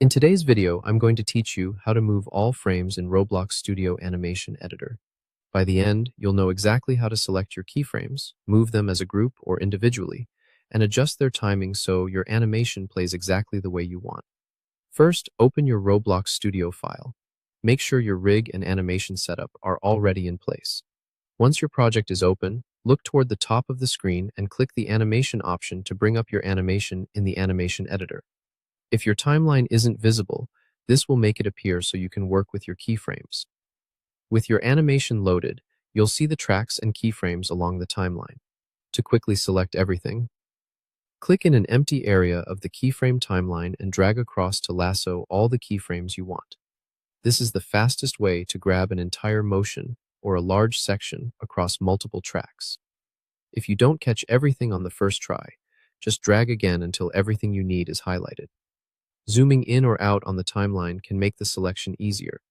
In today's video, I'm going to teach you how to move all frames in Roblox Studio Animation Editor. By the end, you'll know exactly how to select your keyframes, move them as a group or individually, and adjust their timing so your animation plays exactly the way you want. First, open your Roblox Studio file. Make sure your rig and animation setup are already in place. Once your project is open, look toward the top of the screen and click the animation option to bring up your animation in the animation editor. If your timeline isn't visible, this will make it appear so you can work with your keyframes. With your animation loaded, you'll see the tracks and keyframes along the timeline. To quickly select everything, click in an empty area of the keyframe timeline and drag across to lasso all the keyframes you want. This is the fastest way to grab an entire motion or a large section across multiple tracks. If you don't catch everything on the first try, just drag again until everything you need is highlighted. Zooming in or out on the timeline can make the selection easier,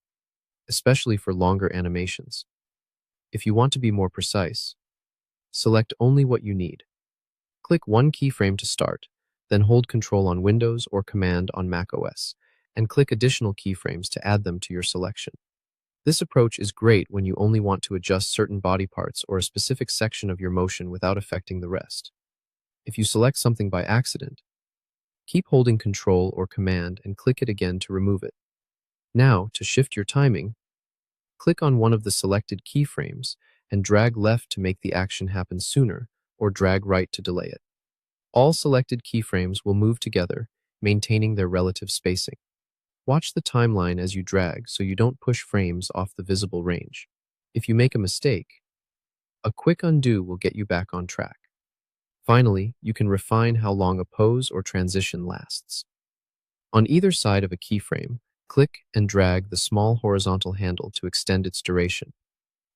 especially for longer animations. If you want to be more precise, select only what you need. Click one keyframe to start, then hold Control on Windows or Command on macOS, and click additional keyframes to add them to your selection. This approach is great when you only want to adjust certain body parts or a specific section of your motion without affecting the rest. If you select something by accident, keep holding Control or Command and click it again to remove it. Now, to shift your timing, click on one of the selected keyframes and drag left to make the action happen sooner, or drag right to delay it. All selected keyframes will move together, maintaining their relative spacing. Watch the timeline as you drag so you don't push frames off the visible range. If you make a mistake, a quick undo will get you back on track. Finally, you can refine how long a pose or transition lasts. On either side of a keyframe, click and drag the small horizontal handle to extend its duration.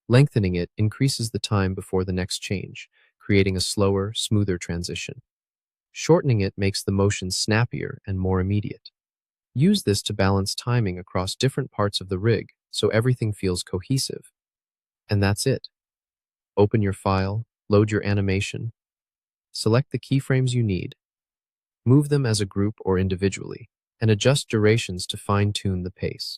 Lengthening it increases the time before the next change, creating a slower, smoother transition. Shortening it makes the motion snappier and more immediate. Use this to balance timing across different parts of the rig so everything feels cohesive. And that's it. Open your file, load your animation, select the keyframes you need, move them as a group or individually, and adjust durations to fine-tune the pace.